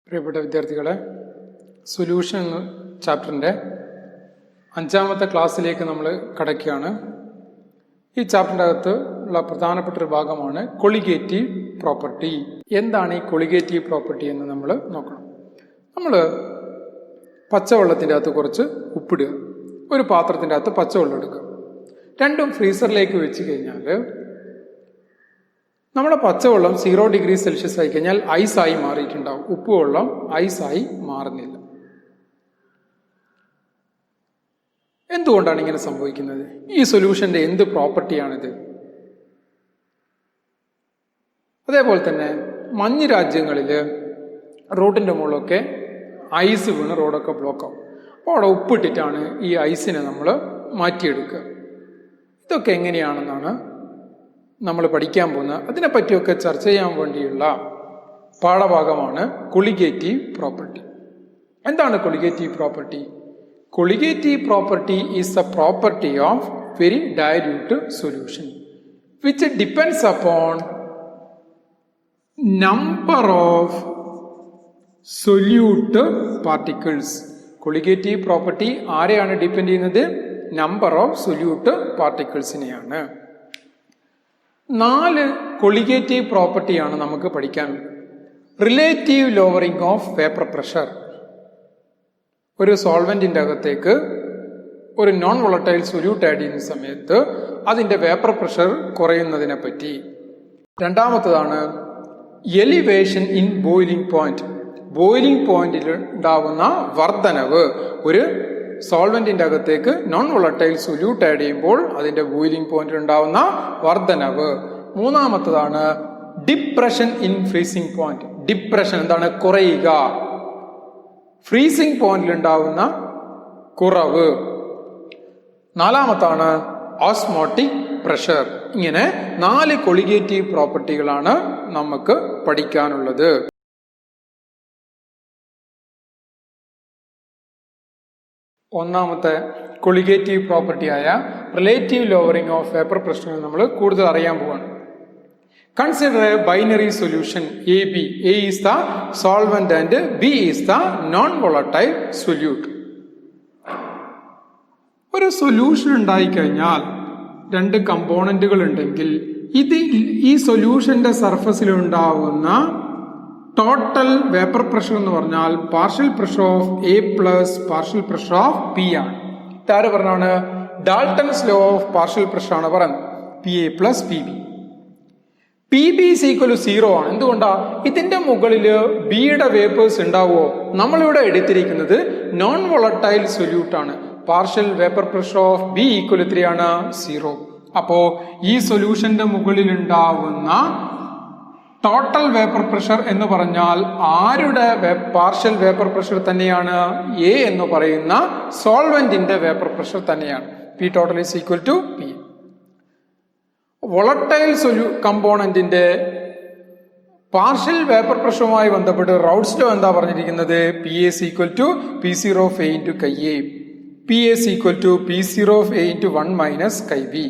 പ്രിയപ്പെട്ട വിദ്യാർത്ഥികളെ, സൊല്യൂഷൻ ചാപ്റ്ററിൻ്റെ 5ാമത്തെ ക്ലാസ്സിലേക്ക് നമ്മൾ കടക്കുകയാണ്. ഈ ചാപ്റ്ററിൻ്റെ അകത്ത് ഉള്ള പ്രധാനപ്പെട്ട ഒരു ഭാഗമാണ് കൊളിഗേറ്റീവ് പ്രോപ്പർട്ടി. എന്താണ് ഈ കൊളിഗേറ്റീവ് പ്രോപ്പർട്ടി എന്ന് നമ്മൾ നോക്കണം. നമ്മൾ പച്ചവെള്ളത്തിൻ്റെ അകത്ത് കുറച്ച് ഉപ്പിടുക, ഒരു പാത്രത്തിൻ്റെ അകത്ത് പച്ചവെള്ളം എടുക്കുക, രണ്ടും ഫ്രീസറിലേക്ക് വെച്ച് കഴിഞ്ഞാൽ നമ്മുടെ പച്ചവെള്ളം 0 ഡിഗ്രി സെൽഷ്യസ് ആയി കഴിഞ്ഞാൽ ഐസായി മാറിയിട്ടുണ്ടാവും. ഉപ്പുവെള്ളം ഐസായി മാറുന്നില്ല. എന്തുകൊണ്ടാണ് ഇങ്ങനെ സംഭവിക്കുന്നത്? ഈ സൊല്യൂഷന്റെ എന്ത് പ്രോപ്പർട്ടിയാണിത്? അതേപോലെ തന്നെ മഞ്ഞ് രാജ്യങ്ങളിൽ റോഡിന്റെ മുകളിലൊക്കെ ഐസ് വീണ് റോഡൊക്കെ ബ്ലോക്ക് ആവും. അപ്പോൾ അവിടെ ഉപ്പിട്ടിട്ടാണ് ഈ ഐസിനെ നമ്മൾ മാറ്റിയെടുക്കുക. ഇതൊക്കെ എങ്ങനെയാണെന്നാണ് നമ്മൾ പഠിക്കാൻ പോകുന്നത്. അതിനെപ്പറ്റിയൊക്കെ ചർച്ച ചെയ്യാൻ വേണ്ടിയുള്ള പാഠഭാഗമാണ് കൊളിഗേറ്റീവ് പ്രോപ്പർട്ടി. എന്താണ് colligative property? Colligative property is a property of very dilute solution which depends upon number of solute particles. Colligative property ആരെയാണ് ഡിപ്പെൻഡ് ചെയ്യുന്നത്? നമ്പർ ഓഫ് സൊല്യൂട്ട് പാർട്ടിക്കിൾസിനെയാണ്. 4 കൊളിഗേറ്റീവ് പ്രോപ്പർട്ടിയാണ് നമുക്ക് പഠിക്കാനുള്ളത്. Relative lowering of vapour pressure. ഒരു സോൾവെന്റിന്റെ അകത്തേക്ക് ഒരു നോൺ വോളറ്റൈൽ സൊല്യൂട്ട് ആഡ് ചെയ്യുന്ന സമയത്ത് അതിന്റെ വേപ്പർ പ്രഷർ കുറയുന്നതിനെ പറ്റി. രണ്ടാമത്തതാണ് elevation in boiling point. Boiling പോയിന്റിൽ ഉണ്ടാവുന്ന വർധനവ്. ഒരു സോൾവെന്റിന്റെ അകത്തേക്ക് നോൺ വോളറ്റൈൽ സൊല്യൂട്ട് ആഡ് ചെയ്യുമ്പോൾ അതിന്റെ ബോയിലിംഗ് പോയിന്റിൽ ഉണ്ടാവുന്ന വർധനവ്. മൂന്നാമത്തതാണ് depression in freezing point. Depression എന്താണ്? കുറയുക. ഫ്രീസിംഗ് പോയിന്റിൽ ഉണ്ടാവുന്ന കുറവ്. നാലാമത്താണ് ഓസ്മോട്ടിക് പ്രഷർ. ഇങ്ങനെ 4 കൊളിഗേറ്റീവ് പ്രോപ്പർട്ടികളാണ് നമുക്ക് പഠിക്കാനുള്ളത്. ഒന്നാമത്തെ കൊളിഗേറ്റീവ് പ്രോപ്പർട്ടിയായ relative lowering of vapour pressure നമ്മൾ കൂടുതൽ അറിയാൻ പോവാണ്. Consider a binary solution A B. A is the solvent and B is the non volatile solute. ഒരു സൊല്യൂഷൻ ഉണ്ടായിക്കഴിഞ്ഞാൽ 2 കമ്പോണന്റുകൾ ഉണ്ടെങ്കിൽ ഈ സൊല്യൂഷന്റെ സർഫസിൽ ഉണ്ടാവുന്ന ടോട്ടൽ വേപ്പർ പ്രഷർ എന്ന് പറഞ്ഞാൽ partial pressure of A plus partial pressure of P ആണ്. ഇതാര് പറഞ്ഞാണ്? Dalton's law of partial pressure ആണ് പറയുന്നത്. P A plus P B. P B is equal to 0 ആണ്. എന്തുകൊണ്ടാ? ഇതിന്റെ മുകളിൽ ബിയുടെ വേപ്പേഴ്സ് ഉണ്ടാവുമോ? നമ്മളിവിടെ എടുത്തിരിക്കുന്നത് നോൺ വോളറ്റൈൽ സൊല്യൂട്ട് ആണ്. Partial vapour pressure of B equal 3 ആണ്, 0. അപ്പോ ഈ സൊല്യൂഷന്റെ മുകളിൽ ഉണ്ടാവുന്ന ടോട്ടൽ വേപ്പർ പ്രഷർ എന്ന് പറഞ്ഞാൽ ആരുടെ പാർഷ്യൽ വേപ്പർ പ്രഷർ തന്നെയാണ്? എ എന്ന് പറയുന്ന സോൾവെന്റിന്റെ വേപ്പർ പ്രഷർ തന്നെയാണ്. P total is equal to P. Volatile കമ്പോണന്റിന്റെ പാർഷ്യൽ വേപ്പർ പ്രഷറുമായി ബന്ധപ്പെട്ട് റൗട്ട്സ് ലോ എന്താ പറഞ്ഞിരിക്കുന്നത്? P S equal to P 0 of A into chi A. P S equal to P 0 of A into 1 minus chi B.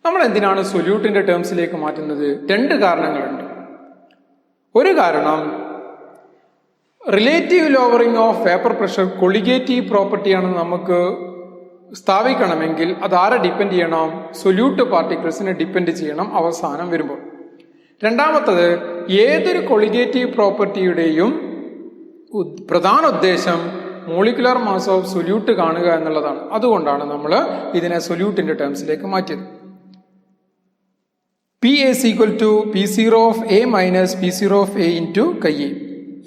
നമ്മൾ എന്തിനാണ് സൊല്യൂട്ടിന്റെ ടേംസിലേക്ക് മാറ്റുന്നത്? 2 കാരണങ്ങളുണ്ട്. ഒരു കാരണം relative lowering of vapour pressure colligative പ്രോപ്പർട്ടിയാണെന്ന് നമുക്ക് സ്ഥാപിക്കണമെങ്കിൽ അത് ആരെ ഡിപ്പെൻഡ് ചെയ്യണം? സൊല്യൂട്ട് പാർട്ടിക്കിൾസിനെ ഡിപ്പെൻഡ് ചെയ്യണം അവസാനം വരുമ്പോൾ. രണ്ടാമത്തത്, ഏതൊരു കൊളിഗേറ്റീവ് പ്രോപ്പർട്ടിയുടെയും പ്രധാന ഉദ്ദേശം മോളിക്കുലർ മാസ് ഓഫ് സൊല്യൂട്ട് കാണുക എന്നുള്ളതാണ്. അതുകൊണ്ടാണ് നമ്മൾ ഇതിനെ സൊല്യൂട്ടിന്റെ ടേംസിലേക്ക് മാറ്റിയത്. P S equal to P 0 of A minus P 0 of A into chi A.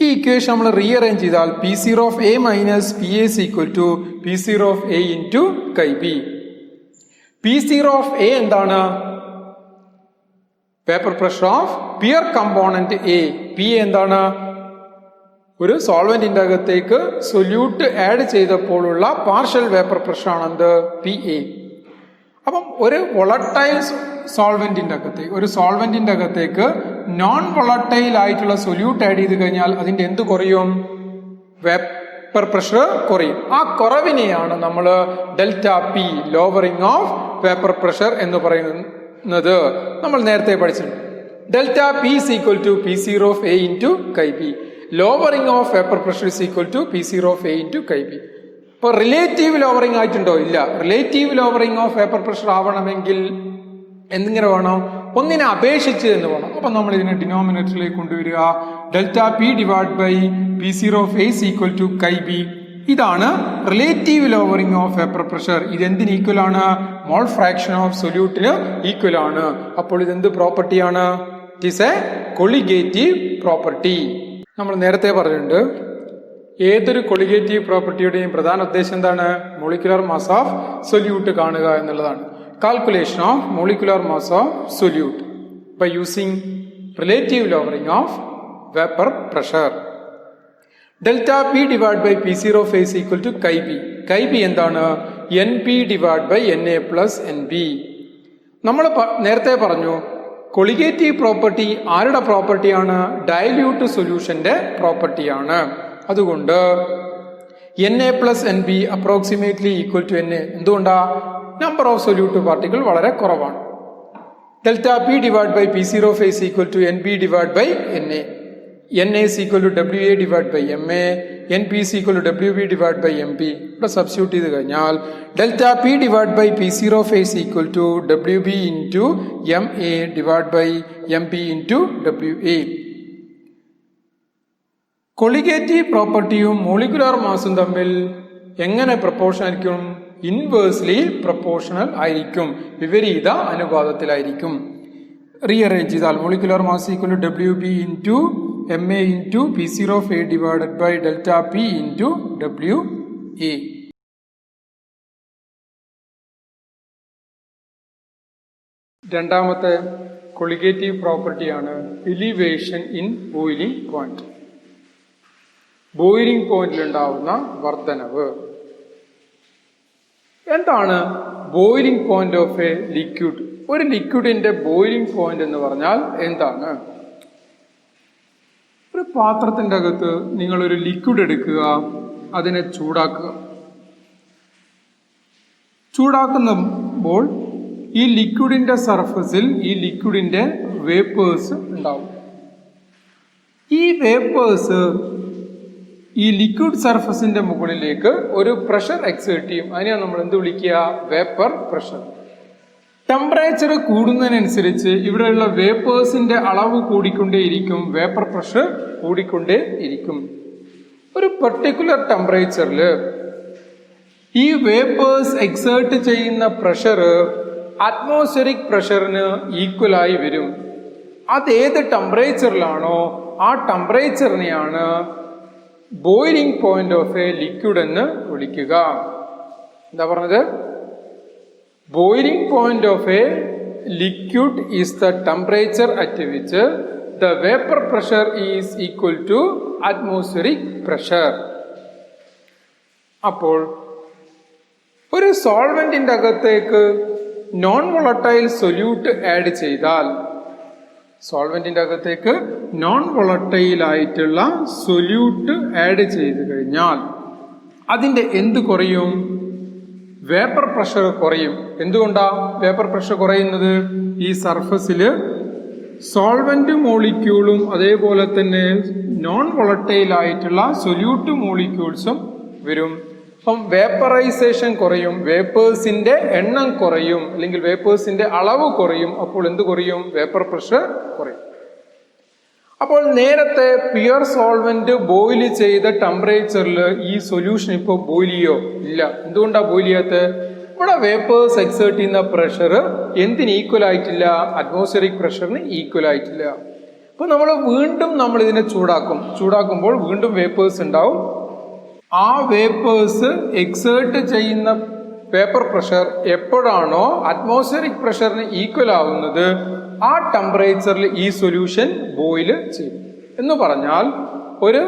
ഈ ഇക്വേഷൻ നമ്മൾ റീഅറേഞ്ച് ചെയ്താൽ P 0 of A minus P S equal to P 0 of A into chi B. P 0 of A എന്താണ്? Vapour pressure of pure component A. P എന്താണ്? ഒരു സോൾവെന്റിന്റെ അകത്തേക്ക് solute add ചെയ്തപ്പോഴുള്ള partial vapour pressure ആണെന്ത്? P A. അപ്പം ഒരു volatile സോൾവെന്റിന്റെ അകത്തേക്ക് നോൺ വോളറ്റൈൽ ആയിട്ടുള്ള സൊല്യൂട്ട് ആഡ് ചെയ്ത് കഴിഞ്ഞാൽ അതിന്റെ എന്ത് കുറയും? വേപ്പർ പ്രഷർ കുറയും. ആ കുറവിനെയാണ് നമ്മൾ delta P lowering of vapour pressure എന്ന് പറയുന്നത്. നമ്മൾ നേരത്തെ പഠിച്ചിട്ടുണ്ട്. Delta P is equal to P 0 of A into chi B. Lowering of vapour pressure is equal to P0 of A into Chi B. ഇപ്പോൾ റിലേറ്റീവ് ലോവറിംഗ് ആയിട്ടുണ്ടോ? ഇല്ല. Relative lowering of vapour pressure ആവണമെങ്കിൽ എന്തിങ്ങനെ വേണം? ഒന്നിനെ അപേക്ഷിച്ച് എന്ന് വേണം. അപ്പൊ നമ്മൾ ഇതിനെ ഡിനോമിനേറ്ററിലേക്ക് കൊണ്ടുവരിക. Delta P divide by P0 of A is equal to Chi B. ഇതാണ് relative lowering of vapour pressure. ഇതെന്തിന് ഈക്വൽ ആണ്? മോൾ ഫ്രാക്ഷൻ ഓഫ് സൊല്യൂട്ടിന് ഈക്വൽ ആണ്. അപ്പോൾ ഇതെന്ത് പ്രോപ്പർട്ടിയാണ്? It is a colligative property. നമ്മൾ നേരത്തെ പറഞ്ഞിട്ടുണ്ട്, ഏതൊരു കൊളിഗേറ്റീവ് പ്രോപ്പർട്ടിയുടെയും പ്രധാന ഉദ്ദേശം എന്താണ്? മോളിക്കുലർ മാസ് ഓഫ് സൊല്യൂട്ട് കാണുക എന്നുള്ളതാണ്. Calculation of molecular mass of solute by using relative lowering of vapour pressure. Delta P divide by P0 of A is equal to Chi B. Chi B എന്താണ്? NP divide by NA plus NB. നമ്മൾ നേരത്തെ പറഞ്ഞു, colligative property ആരുടെ പ്രോപ്പർട്ടിയാണ്? Dilute സൊല്യൂഷന്റെ പ്രോപ്പർട്ടിയാണ്. അതുകൊണ്ട് NA plus NB approximately equal to NA. എന്തുകൊണ്ടാ? Number of solute particle വളരെ കുറവാണ്. Delta P divide by P0 of A is equal to NB divide by NA. NA is equal to WA divided by MA, NP is equal to WB divided by MP. ഇവിടെ substitute ചെയ്ത് കഴിഞ്ഞാൽ delta P divided by P0 of A is equal to WB into MA divided by MP into WA. Colligative പ്രോപ്പർട്ടിയും molecular മാസും തമ്മിൽ എങ്ങനെ proportion ആയിരിക്കും? Inversely proportional ആയിരിക്കും, വിപരീത അനുപാതത്തിലായിരിക്കും. റീഅറേഞ്ച് ചെയ്താൽ molecular mass equal to WB into MA into P0 of A divided by delta P into WA. രണ്ടാമത്തെ കൊളിഗേറ്റീവ് പ്രോപ്പർട്ടിയാണ് elevation in boiling point. Boiling പോയിന്റിൽ ഉണ്ടാവുന്ന വർധനവ്. എന്താണ് boiling point of a liquid? ഒരു ലിക്വിഡിന്റെ ബോയിലിംഗ് പോയിന്റ് എന്ന് പറഞ്ഞാൽ എന്താണ്? ഒരു പാത്രത്തിന്റെ അകത്ത് നിങ്ങളൊരു ലിക്വിഡ് എടുക്കുക, അതിനെ ചൂടാക്കുക. ചൂടാക്കുമ്പോൾ ഈ ലിക്വിഡിന്റെ സർഫസിൽ ഈ ലിക്വിഡിന്റെ വേപ്പേഴ്സ് ഉണ്ടാവും. ഈ വേപ്പേഴ്സ് ഈ ലിക്വിഡ് സർഫസിന്റെ മുകളിലേക്ക് ഒരു പ്രഷർ എക്സേർട്ട് ചെയ്യും. അതിനെയാണ് നമ്മൾ എന്ത് വിളിക്കുക? Vapour pressure. ടെമ്പറേച്ചർ കൂടുന്നതിനനുസരിച്ച് ഇവിടെയുള്ള വേപ്പേഴ്സിന്റെ അളവ് കൂടിക്കൊണ്ടേയിരിക്കും, വേപ്പർ പ്രഷർ കൂടിക്കൊണ്ടേയിരിക്കും. ഒരു പെർട്ടിക്കുലർ ടെമ്പറേച്ചറിൽ ഈ വേപ്പേഴ്സ് എക്സേർട്ട് ചെയ്യുന്ന പ്രഷർ അറ്റ്മോസ്ഫിയറിക് പ്രഷറിന് ഈക്വലായി വരും. അതേത് ടെമ്പറേച്ചറിലാണോ ആ ടെമ്പറേച്ചറിനെയാണ് boiling point of a liquid എന്ന് വിളിക്കുക. എന്താ പറഞ്ഞത്? Boiling point of a liquid is the temperature at which the vapour pressure is equal to atmospheric pressure. അപ്പോൾ ഒരു സോൾവെന്റിന്റെ അകത്തേക്ക് നോൺ വോളട്ടൈൽ സൊല്യൂട്ട് ആഡ് ചെയ്താൽ, സോൾവെന്റിന്റെ അകത്തേക്ക് നോൺ വോളട്ടൈൽ ആയിട്ടുള്ള സൊല്യൂട്ട് ആഡ് ചെയ്ത് കഴിഞ്ഞാൽ അതിന്റെ എന്ത് കുറയും? വേപ്പർ പ്രഷർ കുറയും. എന്തുകൊണ്ടാ വേപ്പർ പ്രഷർ കുറയുന്നത്? ഈ സർഫസില് സോൾവെന്റ് മോളിക്യൂളും അതേപോലെ തന്നെ നോൺ വോളട്ടൈൽ ആയിട്ടുള്ള സൊല്യൂട്ട് മോളിക്യൂൾസും വരും. അപ്പം വേപ്പറൈസേഷൻ കുറയും, വേപ്പേഴ്സിന്റെ എണ്ണം കുറയും, അല്ലെങ്കിൽ വേപ്പേഴ്സിന്റെ അളവ് കുറയും. അപ്പോൾ എന്ത് കുറയും? വേപ്പർ പ്രഷർ കുറയും. അപ്പോൾ നേരത്തെ പ്യുവർ സോൾവെന്റ് ബോയിൽ ചെയ്ത ടെമ്പറേച്ചറിൽ ഈ സൊല്യൂഷൻ ഇപ്പോൾ ബോയിൽ ചെയ്യോ? ഇല്ല. എന്തുകൊണ്ടാ ബോയിൽ ചെയ്യാത്തത്? ഇവിടെ വേപ്പേഴ്സ് എക്സേർട്ട് ചെയ്യുന്ന പ്രഷർ എന്തിന് ഈക്വൽ ആയിട്ടില്ല? അറ്റ്മോസ്ഫിയറിക് പ്രഷറിന് ഈക്വൽ ആയിട്ടില്ല. അപ്പൊ നമ്മൾ ഇതിനെ ചൂടാക്കുമ്പോൾ വീണ്ടും വേപ്പേഴ്സ് ഉണ്ടാവും. ആ വേപ്പേഴ്സ് എക്സേർട്ട് ചെയ്യുന്ന വേപ്പർ പ്രഷർ എപ്പോഴാണോ അറ്റ്മോസ്ഫിയറിക് പ്രഷറിന് ഈക്വൽ ആവുന്നത് ആ ടെമ്പറേച്ചറിൽ ഈ സൊല്യൂഷൻ ബോയിൽ ചെയ്യും. എന്ന് പറഞ്ഞാൽ ഒരു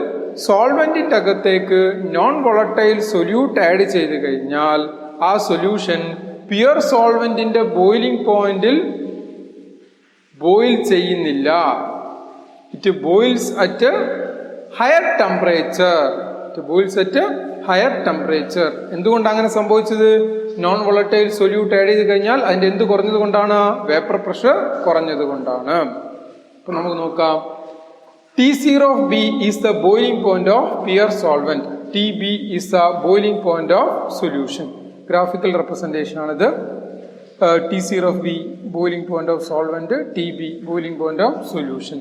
സോൾവെന്റിന്റെ അകത്തേക്ക് നോൺ വോളട്ടൈൽ സൊല്യൂട്ട് ആഡ് ചെയ്ത് കഴിഞ്ഞാൽ ആ സൊല്യൂഷൻ പ്യുവർ സോൾവെന്റിന്റെ ബോയിലിംഗ് പോയിന്റിൽ ബോയിൽ ചെയ്യുന്നില്ല. It boils at higher temperature. എന്തുകൊണ്ടാണ് അങ്ങനെ സംഭവിച്ചത്? നോൺ വോളട്ടൈൽ സൊല്യൂട്ട് ആഡ് ചെയ്ത് കഴിഞ്ഞാൽ അതിന്റെ എന്ത് കുറഞ്ഞത് കൊണ്ടാണ്? വേപ്പർ പ്രഷർ കുറഞ്ഞത് കൊണ്ടാണ്. അപ്പൊ നമുക്ക് നോക്കാം. T0 of B is the boiling point of pure solvent. TB is the boiling point of solution. Graphical representation ആണിത്. T0 of B boiling point of solvent, TB boiling point of solution.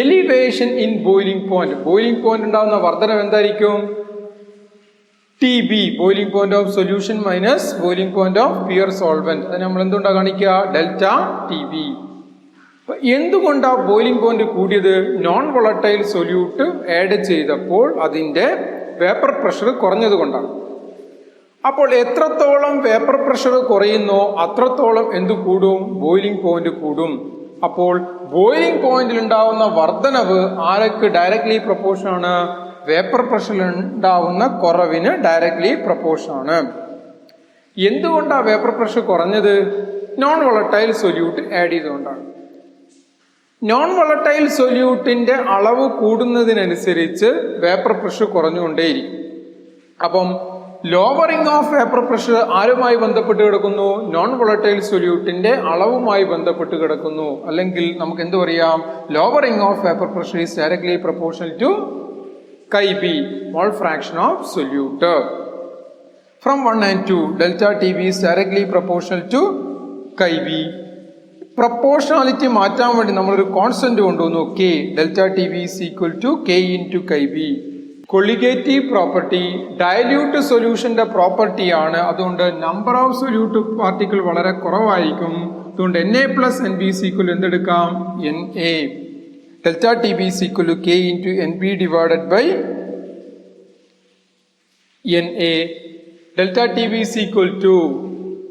Elevation in boiling point. Boiling point ഉണ്ടാവുന്ന വർദ്ധനവ് എന്തായിരിക്കും? TB boiling point of solution minus boiling point of pure solvent. അത് നമ്മൾ എന്തുകൊണ്ടാ കാണിക്കുക? Delta TB. എന്തുകൊണ്ടാ boiling point കൂടിയത്? Non volatile solute add ചെയ്തപ്പോൾ അതിന്റെ വേപ്പർ പ്രഷർ കുറഞ്ഞത് കൊണ്ടാണ്. അപ്പോൾ എത്രത്തോളം വേപ്പർ പ്രഷർ കുറയുന്നോ അത്രത്തോളം എന്ത് കൂടും? ബോയിലിംഗ് പോയിന്റ് കൂടും. അപ്പോൾ ബോയിലിംഗ് പോയിന്റിൽ ഉണ്ടാവുന്ന വർധനവ് ആർക്ക് ഡയറക്ട്ലി പ്രൊപ്പോർഷൻ ആണ്? വേപ്പർ പ്രഷറിൽ ഉണ്ടാവുന്ന കുറവിന് ഡയറക്ട്ലി പ്രൊപ്പോർഷൻ ആണ്. എന്തുകൊണ്ടാ വേപ്പർ പ്രഷർ കുറഞ്ഞത്? നോൺ വോളറ്റൈൽ സൊല്യൂട്ട് ആഡ് ചെയ്തുകൊണ്ടാണ്. നോൺ വോളറ്റൈൽ സൊല്യൂട്ടിന്റെ അളവ് കൂടുന്നതിനനുസരിച്ച് വേപ്പർ പ്രഷർ കുറഞ്ഞുകൊണ്ടേയിരിക്കും. അപ്പം ലോവറിംഗ് ഓഫ് വേപ്പർ പ്രഷർ ആരുമായി ബന്ധപ്പെട്ട് കിടക്കുന്നു? നോൺ വോളറ്റൈൽ സൊല്യൂട്ടിന്റെ അളവുമായി ബന്ധപ്പെട്ട് കിടക്കുന്നു. അല്ലെങ്കിൽ നമുക്ക് എന്ത് പറയാം? Lowering of vapour pressure is directly proportional to Kb, mole fraction of solute. From 1 and 2, delta TB is directly proportional to Kb. Proportionality മാറ്റാൻ വേണ്ടി നമ്മളൊരു കോൺസ്റ്റന്റ് കൊണ്ടുവന്നു, K. Delta TB is equal to K into Kb. Colligative property dilute സൊല്യൂഷന്റെ property ആണ്. അതുകൊണ്ട് number of solute particle വളരെ കുറവായിരിക്കും. അതുകൊണ്ട് Na plus Nb is equal to എന്തെടുക്കാം? Na. Delta TB is equal to K into Nb divided by Na. Delta TB is equal to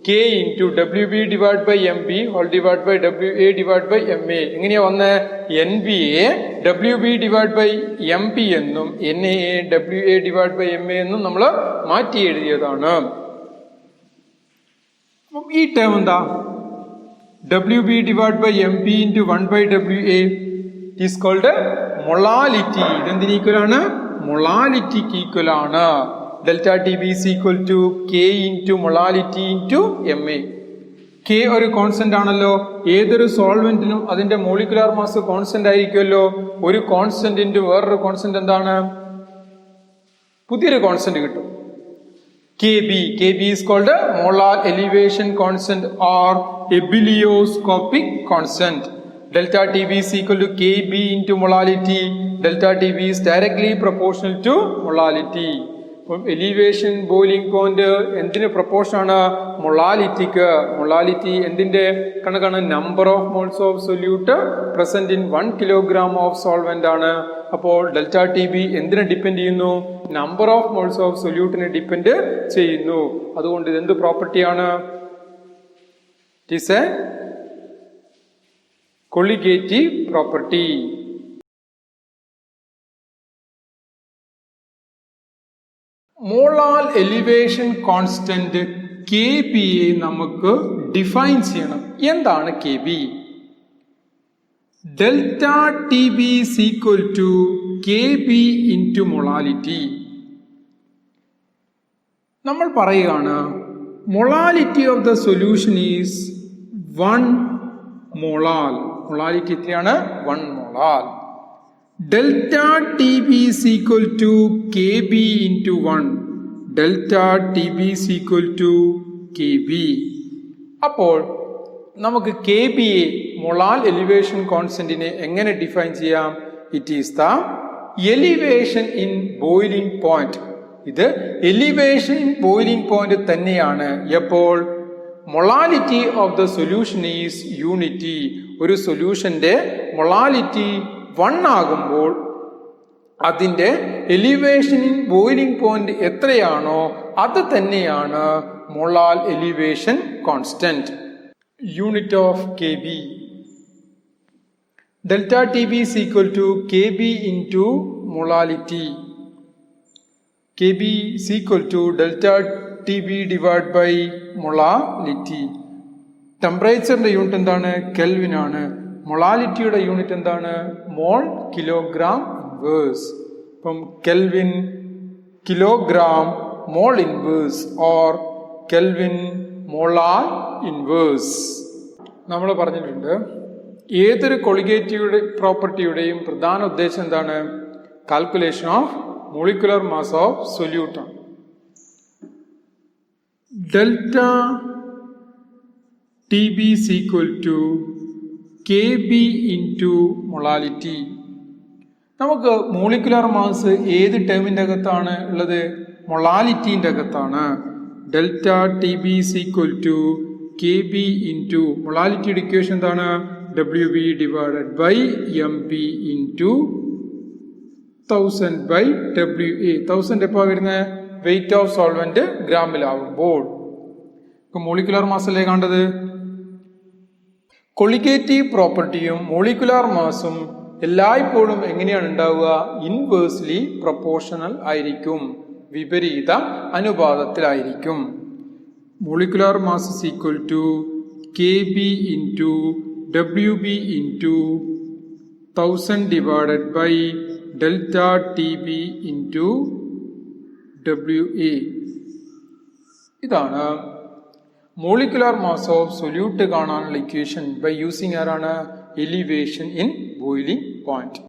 K into WB divided by MB whole divided by WA divided by MA. എങ്ങനെയാ വന്ന്? NBയെ WB divided by MB എന്നും NAയെ WA divided by MA എന്നും നമ്മൾ മാറ്റി എഴുതിയതാണ്. അപ്പം ഈ term എന്താ? WB divided by MB into 1 by WA is called molality. ഇതെന്തിന് ഈക്വൽ ആണ്? മൊളാലിറ്റിക്ക് ഈക്വൽ ആണ്. Delta TB is equal to K into molality into MA. K ഒരു കോൺസ്റ്റന്റ് ആണല്ലോ. ഏതൊരു സോൾവെന്റിനും അതിന്റെ മോളിക്കുലാർ മാസ് കോൺസ്റ്റന്റ് ആയിരിക്കുമല്ലോ. ഒരു കോൺസ്റ്റന്റിന്റെ വേറൊരു കോൺസ്റ്റന്റ് എന്താണ്? പുതിയൊരു കോൺസ്റ്റന്റ് കിട്ടും. KB is called molar elevation constant or ebullioscopic constant. Delta TB is equal to Kb into molality. Delta TB is directly proportional to molality. Elevation boiling point എന്തിന് proportion ആണ്? മൊളാലിറ്റിക്ക്. Molality എന്തിന്റെ കണക്കാണ്? Number of moles of solute present in 1 kilogram of solvent ആണ്. അപ്പോൾ delta TB എന്തിനെ depend ചെയ്യുന്നു? Number of moles of സൊല്യൂട്ടിനെ ഡിപ്പെൻഡ് ചെയ്യുന്നു. അതുകൊണ്ട് ഇത് എന്ത് പ്രോപ്പർട്ടിയാണ്? It is a colligative property. Molar elevation constant KB യെ നമുക്ക് ഡിഫൈൻ ചെയ്യണം. എന്താണ് KB? Delta TB is equal to KB into molality. നമ്മൾ പറയുകയാണ് molality of the solution is 1 molal. Molality എത്രയാണ്? 1 molal. Delta TB is equal to KB into 1. Delta TB is equal to KB. അപ്പോൾ നമുക്ക് KB യെ molal elevation കോൺസ്റ്റന്റിനെ എങ്ങനെ define ചെയ്യാം? It is the elevation in boiling point. ഇത് elevation in boiling point തന്നെയാണ്. എപ്പോൾ? Molality of the solution is unity. ഒരു സൊല്യൂഷന്റെ molality 1 ആകുമ്പോൾ അതിന്റെ എലിവേഷൻ ഇൻ ബോയിലിംഗ് പോയിന്റ് എത്രയാണോ അത് തന്നെയാണ് molal elevation constant. Unit of KB. Delta TB is equal to KB into molality. KB is equal to delta TB divided by molality. ടെമ്പറേച്ചറിന്റെ unit എന്താണ്? Kelvin ആണ്. മൊളാലിറ്റിയുടെ യൂണിറ്റ് എന്താണ്? Mole kilogram inverse. അപ്പം kelvin kilogram mole inverse or kelvin molar inverse. നമ്മൾ പറഞ്ഞിട്ടുണ്ട് ഏതൊരു colligative പ്രോപ്പർട്ടിയുടെയും പ്രധാന ഉദ്ദേശം എന്താണ്? Calculation of molecular mass of solute ആണ്. Delta T B is equal to kb into molality. നമുക്ക് മോളിക്കുലർ മാസ് ഏത് ടേമിൻ്റെ അകത്താണ് ഉള്ളത്? മൊളാലിറ്റീൻ്റെ അകത്താണ്. Delta T B is equal to kb into മൊളാലിറ്റിയുടെ ഇക്വേഷൻ എന്താണ്? WB divided by MB into 1000 by WA. 1000 എപ്പോൾ വരുന്നത്? വെയിറ്റ് ഓഫ് സോൾവെന്റ് ഗ്രാമിലാവുമ്പോൾ. മോളിക്കുലർ മാസ് അല്ലേ കണ്ടത്? കൊളിഗേറ്റീവ് പ്രോപ്പർട്ടിയും മോളിക്കുലർ മാസും എല്ലായ്പ്പോഴും എങ്ങനെയാണ് ഉണ്ടാവുക? ഇൻവേഴ്സ്ലി പ്രൊപ്പോർഷണൽ ആയിരിക്കും, വിപരീത അനുപാതത്തിലായിരിക്കും. Molecular mass is equal to kb into WB into 1000 divided by delta TB into WA. ഇതാണ് മോളിക്കുലർ മാസ് ഓഫ് സൊല്യൂട്ട് കാണാനുള്ള ഇക്വേഷൻ ബൈ യൂസിങ് ആരാണ്? Elevation in boiling point.